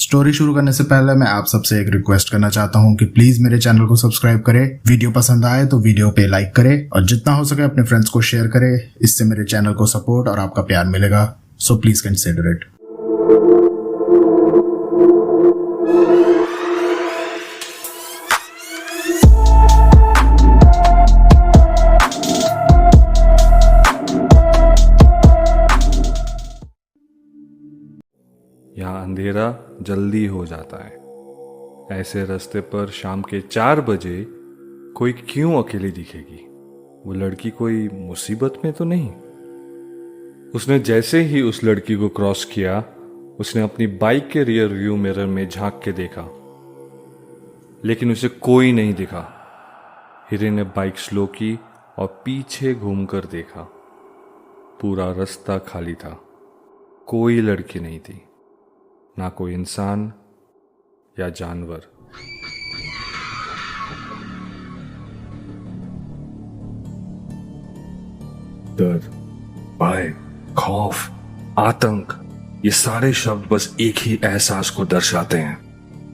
Story शुरू करने से पहले मैं आप सबसे एक रिक्वेस्ट करना चाहता हूँ कि प्लीज मेरे चैनल को सब्सक्राइब करें, वीडियो पसंद आए तो वीडियो पे लाइक करें और जितना हो सके अपने फ्रेंड्स को शेयर करें। इससे मेरे चैनल को सपोर्ट और आपका प्यार मिलेगा, सो प्लीज कंसिडर इट। यहाँ अंधेरा जल्दी हो जाता है। ऐसे रास्ते पर शाम के 4 बजे कोई क्यों अकेली दिखेगी? वो लड़की कोई मुसीबत में तो नहीं? उसने जैसे ही उस लड़की को क्रॉस किया, उसने अपनी बाइक के रियर व्यू मिरर में झांक के देखा, लेकिन उसे कोई नहीं दिखा। हिरेन ने बाइक स्लो की और पीछे घूमकर देखा। पूरा रास्ता खाली था, कोई लड़की नहीं थी, ना कोई इंसान या जानवर। डर, भय, खौफ, आतंक, ये सारे शब्द बस एक ही एहसास को दर्शाते हैं।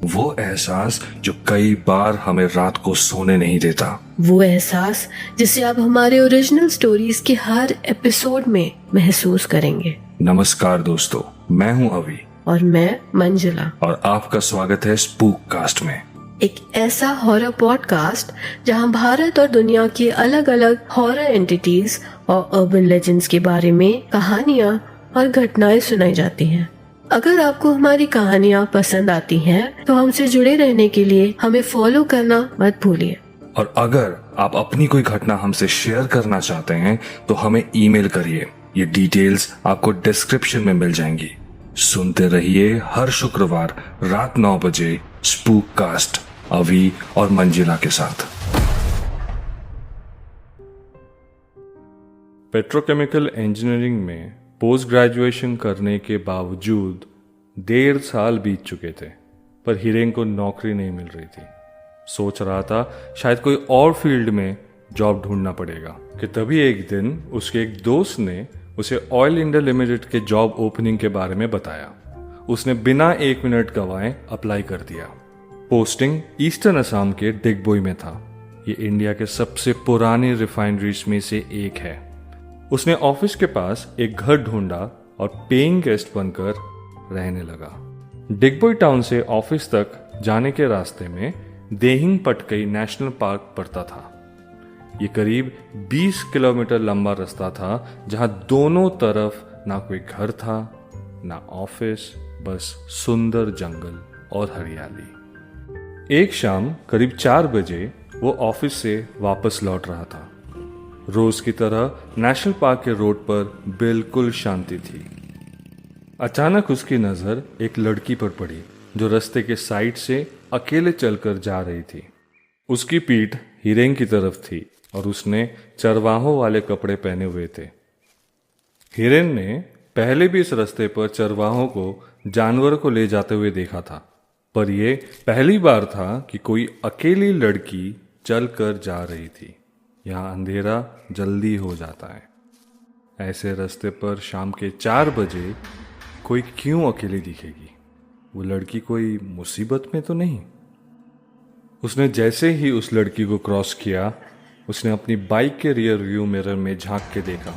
वो एहसास जो कई बार हमें रात को सोने नहीं देता। वो एहसास जिसे आप हमारे ओरिजिनल स्टोरीज के हर एपिसोड में महसूस करेंगे। नमस्कार दोस्तों, मैं हूं अभी और मैं मंजुला, और आपका स्वागत है स्पूक कास्ट में, एक ऐसा हॉरर पॉडकास्ट जहां भारत और दुनिया की अलग अलग हॉरर एंटिटीज और अर्बन लेजेंड्स के बारे में कहानियां और घटनाएं सुनाई जाती हैं। अगर आपको हमारी कहानियां पसंद आती हैं, तो हमसे जुड़े रहने के लिए हमें फॉलो करना मत भूलिए। और अगर आप अपनी कोई घटना हमसे शेयर करना चाहते हैं तो हमें ईमेल करिए। ये डिटेल्स आपको डिस्क्रिप्शन में मिल जाएंगी। सुनते रहिए हर शुक्रवार रात 9 बजे स्पूक कास्ट अभी और मंजिला के साथ। पेट्रोकेमिकल इंजीनियरिंग में पोस्ट ग्रेजुएशन करने के बावजूद 1.5 साल बीत चुके थे, पर हिरेन को नौकरी नहीं मिल रही थी। सोच रहा था शायद कोई और फील्ड में जॉब ढूंढना पड़ेगा कि तभी एक दिन उसके एक दोस्त ने उसे ऑयल इंडिया लिमिटेड के जॉब ओपनिंग के बारे में बताया। उसने बिना 1 मिनट गवाए अप्लाई कर दिया। पोस्टिंग ईस्टर्न असम के डिगबोई में था। ये इंडिया के सबसे पुरानी रिफाइनरीज में से एक है। उसने ऑफिस के पास एक घर ढूंढा और पेइंग गेस्ट बनकर रहने लगा। डिगबोई टाउन से ऑफिस तक जाने के रास्ते में देहिंग पटकई नेशनल पार्क पड़ता था। ये करीब 20 किलोमीटर लंबा रास्ता था, जहां दोनों तरफ ना कोई घर था ना ऑफिस, बस सुंदर जंगल और हरियाली। एक शाम करीब 4 बजे वो ऑफिस से वापस लौट रहा था। रोज की तरह नेशनल पार्क के रोड पर बिल्कुल शांति थी। अचानक उसकी नजर एक लड़की पर पड़ी जो रास्ते के साइड से अकेले चलकर जा रही थी। उसकी पीठ हिरेन की तरफ थी और उसने चरवाहों वाले कपड़े पहने हुए थे। हिरेन ने पहले भी इस रास्ते पर चरवाहों को जानवरों को ले जाते हुए देखा था, पर यह पहली बार था कि कोई अकेली लड़की चलकर जा रही थी। यहाँ अंधेरा जल्दी हो जाता है। ऐसे रास्ते पर शाम के 4 बजे कोई क्यों अकेली दिखेगी? वो लड़की कोई मुसीबत में तो नहीं? उसने जैसे ही उस लड़की को क्रॉस किया, उसने अपनी बाइक के रियर व्यू मिरर में झांक के देखा,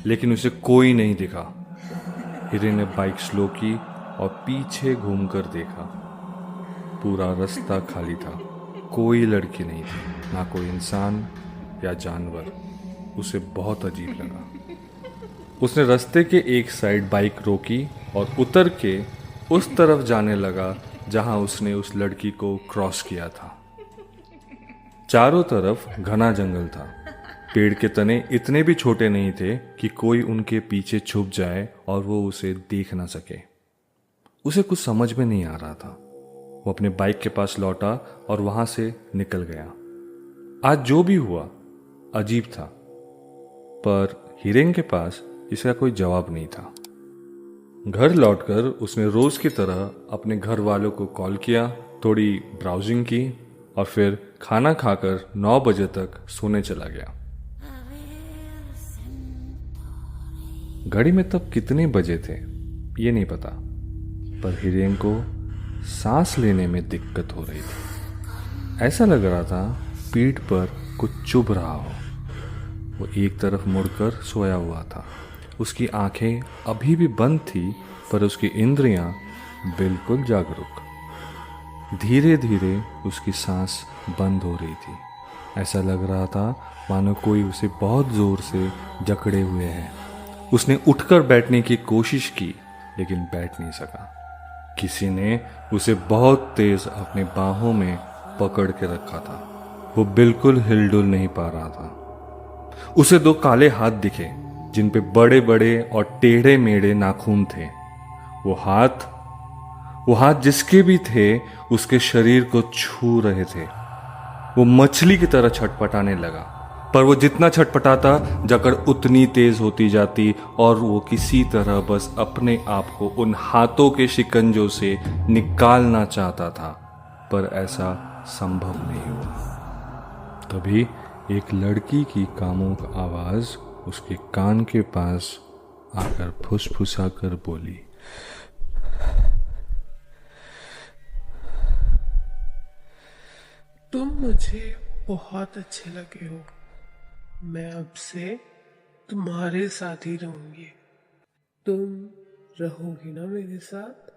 लेकिन उसे कोई नहीं दिखा। हिरेन ने बाइक स्लो की और पीछे घूमकर देखा। पूरा रास्ता खाली था, कोई लड़की नहीं थी, ना कोई इंसान या जानवर। उसे बहुत अजीब लगा। उसने रास्ते के एक साइड बाइक रोकी और उतर के उस तरफ जाने लगा जहां उसने उस लड़की को क्रॉस किया था। चारों तरफ घना जंगल था। पेड़ के तने इतने भी छोटे नहीं थे कि कोई उनके पीछे छुप जाए और वो उसे देख ना सके। उसे कुछ समझ में नहीं आ रहा था। वो अपने बाइक के पास लौटा और वहां से निकल गया। आज जो भी हुआ अजीब था, पर हिरेन के पास इसका कोई जवाब नहीं था। घर लौटकर उसने रोज की तरह अपने घर वालों को कॉल किया, थोड़ी ब्राउजिंग की और फिर खाना खाकर 9 बजे तक सोने चला गया। घड़ी में तब कितने बजे थे ये नहीं पता, पर हिरेन को सांस लेने में दिक्कत हो रही थी। ऐसा लग रहा था पीठ पर कुछ चुभ रहा हो। वो एक तरफ मुड़कर सोया हुआ था। उसकी आंखें अभी भी बंद थी, पर उसकी इंद्रियां बिल्कुल जागरूक। धीरे धीरे उसकी सांस बंद हो रही थी। ऐसा लग रहा था मानो कोई उसे बहुत जोर से जकड़े हुए है। उसने उठकर बैठने की कोशिश की, लेकिन बैठ नहीं सका। किसी ने उसे बहुत तेज अपने बाहों में पकड़ के रखा था। वो बिल्कुल हिलडुल नहीं पा रहा था। उसे दो काले हाथ दिखे, जिन पे बड़े बड़े और टेढ़े मेढ़े नाखून थे। वो हाथ जिसके भी थे, उसके शरीर को छू रहे थे। वो मछली की तरह छटपटाने लगा, पर वो जितना छटपटाता, जकड़ उतनी तेज होती जाती और वो किसी तरह बस अपने आप को उन हाथों के शिकंजों से निकालना चाहता था, पर ऐसा संभव नहीं हुआ। तभी एक लड़की की कामुक आवाज उसके कान के पास आकर फुसफुसा कर बोली, तुम मुझे बहुत अच्छे लगे हो। मैं अब से तुम्हारे साथ ही रहूंगी। तुम रहोगी ना मेरे साथ?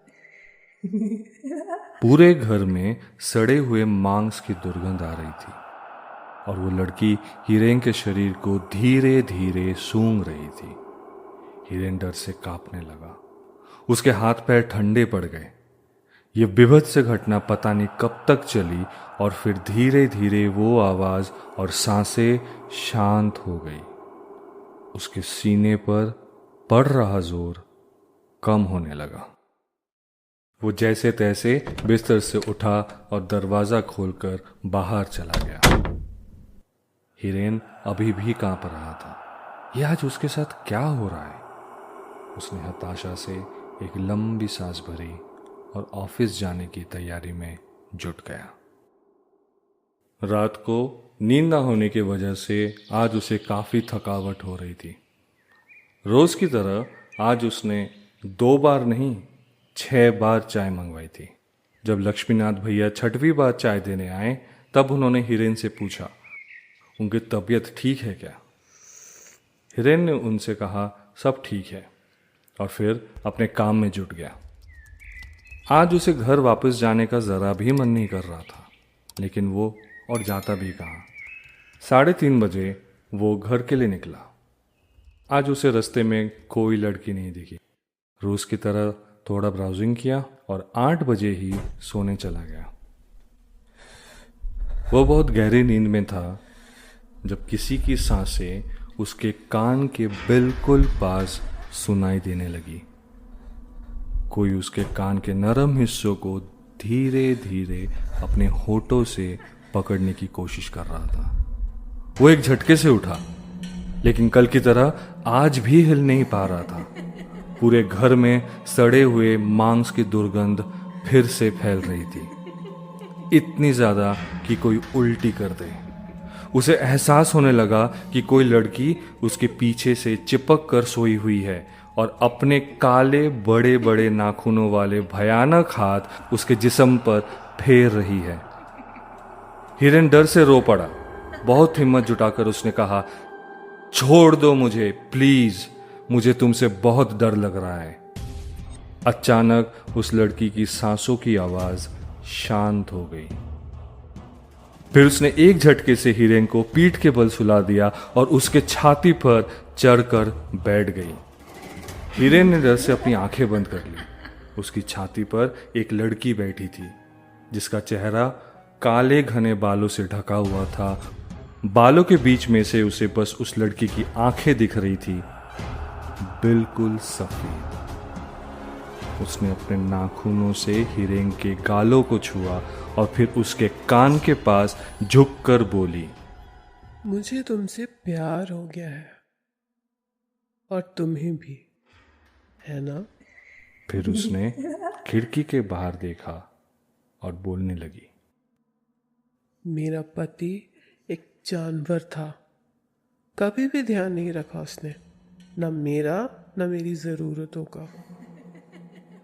पूरे घर में सड़े हुए मांस की दुर्गंध आ रही थी और वो लड़की हिरेन के शरीर को धीरे धीरे सूंघ रही थी। हिरेन डर से कांपने लगा। उसके हाथ पैर ठंडे पड़ गए। ये विभत्स घटना पता नहीं कब तक चली और फिर धीरे धीरे वो आवाज और सांसें शांत हो गई। उसके सीने पर पड़ रहा जोर कम होने लगा। वो जैसे तैसे बिस्तर से उठा और दरवाजा खोलकर बाहर चला गया। हिरेन अभी भी कांप रहा था। यह आज उसके साथ क्या हो रहा है? उसने हताशा से एक लंबी सांस भरी और ऑफिस जाने की तैयारी में जुट गया। रात को नींद न होने की वजह से आज उसे काफी थकावट हो रही थी। रोज की तरह आज उसने 2 बार नहीं 6 बार चाय मंगवाई थी। जब लक्ष्मीनाथ भैया 6वीं बार चाय देने आए, तब उन्होंने हिरेन से पूछा, उनकी तबीयत ठीक है क्या? हिरेन ने उनसे कहा सब ठीक है और फिर अपने काम में जुट गया। आज उसे घर वापस जाने का जरा भी मन नहीं कर रहा था, लेकिन वो और जाता भी कहाँ। 3:30 बजे वो घर के लिए निकला। आज उसे रास्ते में कोई लड़की नहीं दिखी। रोज की तरह थोड़ा ब्राउजिंग किया और 8 बजे ही सोने चला गया। वो बहुत गहरी नींद में था जब किसी की सांसें उसके कान के बिल्कुल पास सुनाई देने लगी। कोई उसके कान के नरम हिस्सों को धीरे धीरे अपने होठों से पकड़ने की कोशिश कर रहा था। वो एक झटके से उठा, लेकिन कल की तरह आज भी हिल नहीं पा रहा था। पूरे घर में सड़े हुए मांस की दुर्गंध फिर से फैल रही थी, इतनी ज्यादा कि कोई उल्टी कर दे। उसे एहसास होने लगा कि कोई लड़की उसके पीछे से चिपक कर सोई हुई है और अपने काले बड़े बड़े नाखूनों वाले भयानक हाथ उसके जिस्म पर फेर रही है। हिरेन डर से रो पड़ा। बहुत हिम्मत जुटाकर उसने कहा, छोड़ दो मुझे प्लीज, मुझे तुमसे बहुत डर लग रहा है। अचानक उस लड़की की सांसों की आवाज शांत हो गई। फिर उसने एक झटके से हिरेन को पीठ के बल सुला दिया और उसके छाती पर चढ़कर बैठ गई। हिरेन ने डर से अपनी आंखें बंद कर ली। उसकी छाती पर एक लड़की बैठी थी, जिसका चेहरा काले घने बालों से ढका हुआ था। बालों के बीच में से उसे बस उस लड़की की आंखें दिख रही थी, बिल्कुल सफेद। उसने अपने नाखूनों से हिरेन के गालों को छुआ और फिर उसके कान के पास झुककर बोली, मुझे तुमसे प्यार हो गया है और तुम्हें भी, है ना? फिर उसने खिड़की के बाहर देखा और बोलने लगी, मेरा पति एक जानवर था। कभी भी ध्यान नहीं रखा उसने, न मेरा न मेरी ज़रूरतों का।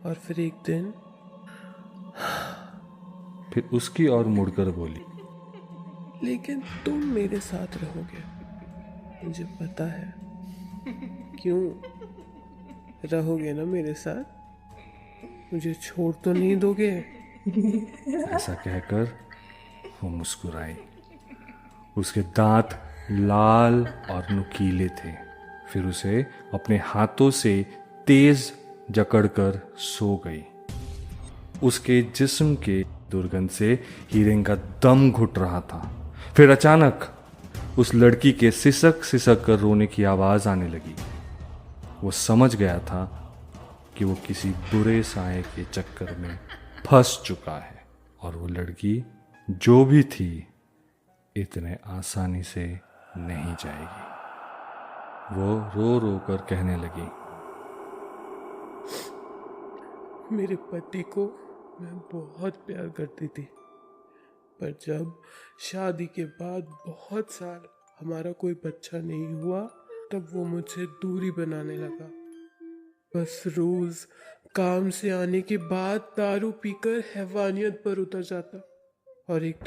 और फिर एक दिन फिर उसकी ओर मुड़कर बोली, लेकिन तुम मेरे साथ रहोगे, मुझे पता है। क्यों रहोगे ना मेरे साथ? मुझे छोड़ तो नहीं दोगे? ऐसा कहकर वो मुस्कुराई। उसके दांत लाल और नुकीले थे। फिर उसे अपने हाथों से तेज जकड़कर सो गई। उसके जिस्म के दुर्गंध से हीरेन का दम घुट रहा था। फिर अचानक उस लड़की के सिसक सिसक कर रोने की आवाज आने लगी। वो समझ गया था कि वो किसी बुरे साए के चक्कर में फंस चुका है और वो लड़की जो भी थी इतने आसानी से नहीं जाएगी। वो रो रो कर कहने लगी, मेरे पति को मैं बहुत प्यार करती थी, पर जब शादी के बाद बहुत साल हमारा कोई बच्चा नहीं हुआ, तब वो मुझसे दूरी बनाने लगा। बस रोज काम से आने के बाद दारू पीकर हैवानियत पर उतर जाता और एक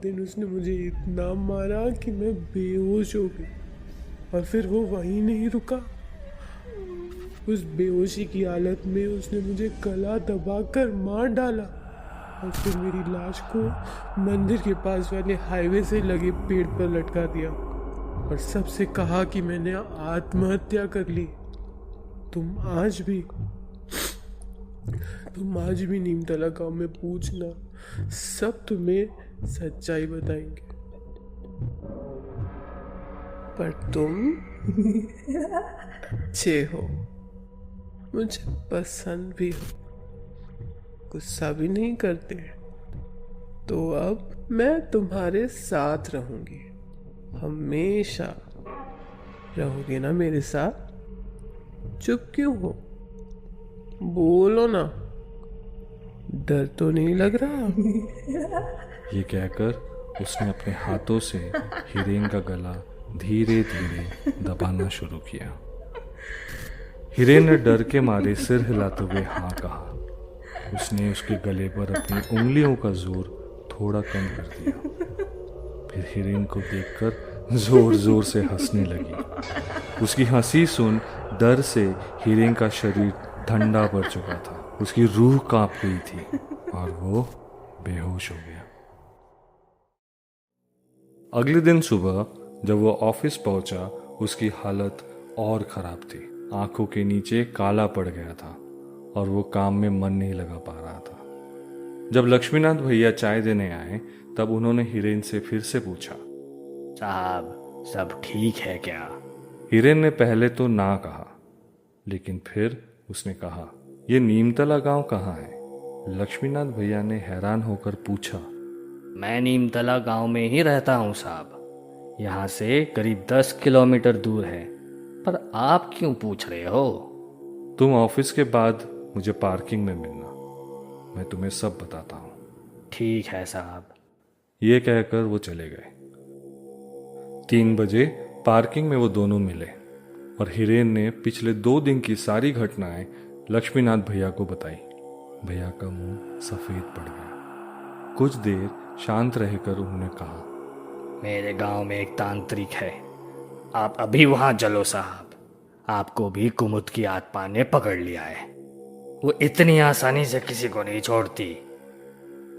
दिन उसने मुझे इतना मारा कि मैं बेहोश हो गई। और फिर वो वहीं नहीं रुका। उस बेहोशी की हालत में उसने मुझे गला दबाकर मार डाला और फिर मेरी लाश को मंदिर के पास वाले हाईवे से लगे पेड़ पर लटका दिया और सबसे कहा कि मैंने आत्महत्या कर ली। तुम आज भी नीमतला गांव में पूछना, सब तुम्हें सच्चाई बताएंगे। पर तुम अच्छे हो, मुझे पसंद भी हो, गुस्सा भी नहीं करते। तो अब मैं तुम्हारे साथ रहूंगी, हमेशा रहोगे ना मेरे साथ? चुप क्यों हो? बोलो ना, डर तो नहीं लग रहा? ये कहकर उसने अपने हाथों से हीरेन का गला धीरे धीरे दबाना शुरू किया। हीरेन ने डर के मारे सिर हिलाते हुए हाँ कहा। उसने उसके गले पर अपनी उंगलियों का जोर थोड़ा कम कर दिया। फिर हीरेन को देखकर जोर जोर से हंसने लगी। उसकी हंसी सुन डर से हीरेन का शरीर ठंडा पड़ चुका था। उसकी रूह कांप गई थी और वो बेहोश हो गया। अगले दिन सुबह जब वो ऑफिस पहुंचा, उसकी हालत और खराब थी। आंखों के नीचे काला पड़ गया था और वो काम में मन नहीं लगा पा रहा था। जब लक्ष्मीनाथ भैया चाय देने आए तब उन्होंने हीरेन से फिर से पूछा, साहब सब ठीक है क्या? हीरेन ने पहले तो ना कहा, लेकिन फिर उसने कहा, ये नीमतला गांव कहाँ है? लक्ष्मीनाथ भैया ने हैरान होकर पूछा। मैं नीमतला गांव में ही रहता हूँ साहब, यहाँ से करीब 10 किलोमीटर दूर है। पर आप क्यों पूछ रहे हो? तुम ऑफिस के बाद मुझे पार्किंग में मिलना, मैं तुम्हें सब बताता हूँ। ठीक है साहब। ये कहकर वो चले गए। 3 बजे पार्किंग में वो दोनों मिले और हीरेन ने पिछले 2 दिन की सारी घटनाएं लक्ष्मीनाथ भैया को बताई। भैया का मुंह सफेद पड़ गया। कुछ देर शांत रहकर उन्होंने कहा, मेरे गांव में एक तांत्रिक है, आप अभी वहां चलो साहब। आपको भी कुमुद की आत्मा ने पकड़ लिया है। वो इतनी आसानी से किसी को नहीं छोड़ती।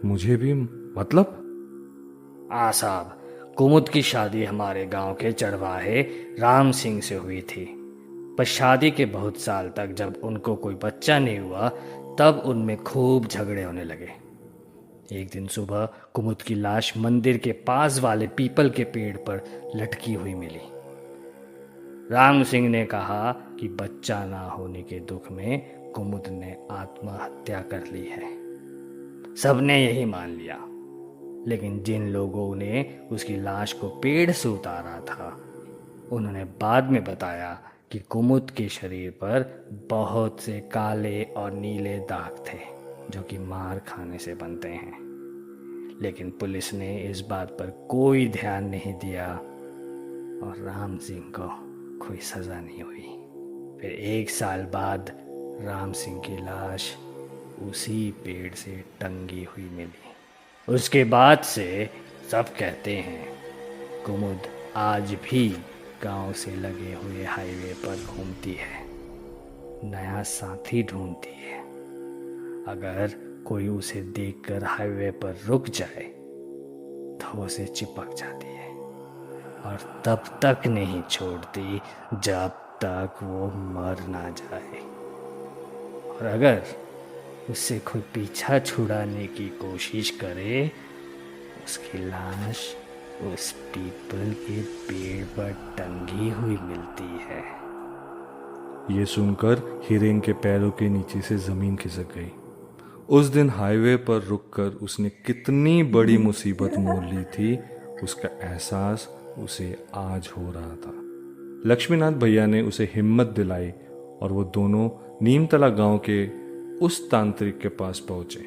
मुझे भी मतलब? हाँ साहब, कुमुद की शादी हमारे गांव के चरवाहे राम सिंह से हुई थी। पर शादी के बहुत साल तक जब उनको कोई बच्चा नहीं हुआ तब उनमें खूब झगड़े होने लगे। एक दिन सुबह कुमुद की लाश मंदिर के पास वाले पीपल के पेड़ पर लटकी हुई मिली। राम सिंह ने कहा कि बच्चा ना होने के दुख में कुमुद ने आत्महत्या कर ली है। सबने यही मान लिया, लेकिन जिन लोगों ने उसकी लाश को पेड़ से उतारा था उन्होंने बाद में बताया कि कुमुद के शरीर पर बहुत से काले और नीले दाग थे जो कि मार खाने से बनते हैं। लेकिन पुलिस ने इस बात पर कोई ध्यान नहीं दिया और राम सिंह को कोई सजा नहीं हुई। फिर 1 साल बाद राम सिंह की लाश उसी पेड़ से टंगी हुई मिली। उसके बाद से सब कहते हैं कुमुद आज भी गांव से लगे हुए हाईवे पर घूमती है, नया साथी ढूंढती है। अगर कोई उसे देखकर हाईवे पर रुक जाए तो उसे चिपक जाती है और तब तक नहीं छोड़ती जब तक वो मर ना जाए। और अगर उससे कोई पीछा छुड़ाने की कोशिश करे, उसकी लाश उस पीपल के पेड़ पर टंगी हुई मिलती है। ये सुनकर हिरेन के पैरों के नीचे से जमीन खिसक गई। उस दिन हाईवे पर रुककर उसने कितनी बड़ी मुसीबत मोल ली थी, उसका एहसास उसे आज हो रहा था। लक्ष्मीनाथ भैया ने उसे हिम्मत दिलाई और वो दोनों नीमतला गांव के उस तांत्रिक के पास पहुंचे।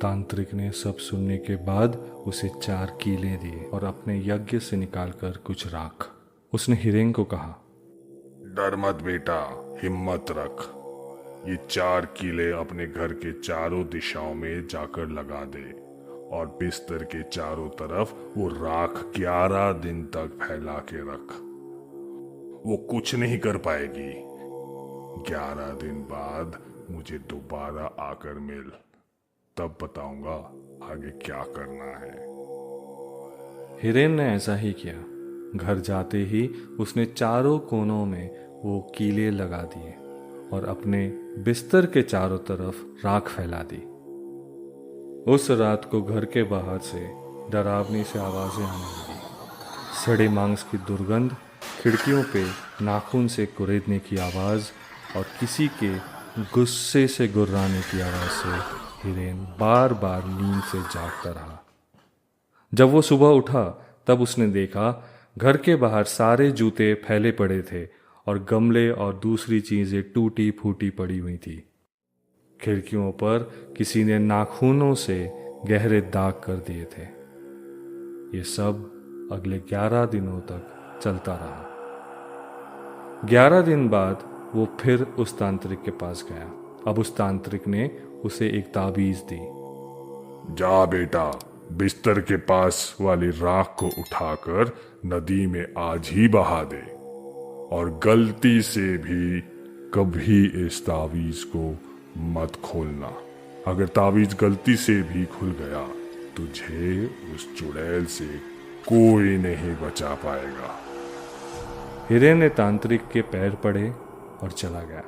तांत्रिक ने सब सुनने के बाद उसे 4 कीले दिए और अपने यज्ञ से निकालकर कुछ राख। उसने हिरेन को कहा, डर मत बेटा, हिम्मत रख। ये 4 कीले अपने घर के चारों दिशाओं में जाकर लगा दे और बिस्तर के चारों तरफ वो राख 11 दिन तक फैला के रख। वो कुछ नहीं कर पाएगी। 11 दिन बाद मुझे दोबारा आकर मिल, तब बताऊंगा आगे क्या करना है। हिरेन ने ऐसा ही किया। घर जाते ही उसने चारों कोनों में वो कीले लगा दिए और अपने बिस्तर के चारों तरफ राख फैला दी। उस रात को घर के बाहर से डरावनी से आवाजें आने लगी। सड़े मांस की दुर्गंध, खिड़कियों पे नाखून से कुरेदने की आवाज और किसी के गुस्से से गुर्राने की आवाज से हिरेन बार बार नींद से जागता रहा। जब वो सुबह उठा तब उसने देखा घर के बाहर सारे जूते फैले पड़े थे और गमले और दूसरी चीजें टूटी फूटी पड़ी हुई थी। खिड़कियों पर किसी ने नाखूनों से गहरे दाग कर दिए थे। ये सब अगले 11 दिनों तक चलता रहा। 11 दिन बाद वो फिर उस तांत्रिक के पास गया। अब उस तांत्रिक ने उसे एक ताबीज दी। जा बेटा, बिस्तर के पास वाली राख को उठाकर नदी में आज ही बहा दे और गलती से भी कभी इस ताबीज को मत खोलना। अगर ताबीज गलती से भी खुल गया तुझे उस चुड़ैल से कोई नहीं बचा पाएगा। हिरेन ने तांत्रिक के पैर पड़े और चला गया।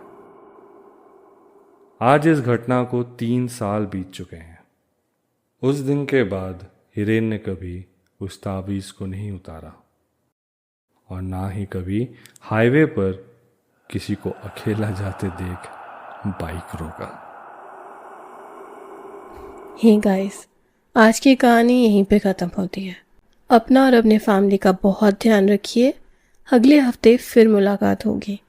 आज इस घटना को 3 साल बीत चुके हैं। उस दिन के बाद हिरेन ने कभी उस ताबीज को नहीं उतारा और ना ही कभी हाईवे पर किसी को अकेला जाते देख बाइक रोका। हे गाइस, आज की कहानी यहीं पे ख़त्म होती है। अपना और अपने फैमिली का बहुत ध्यान रखिए। अगले हफ्ते फिर मुलाकात होगी।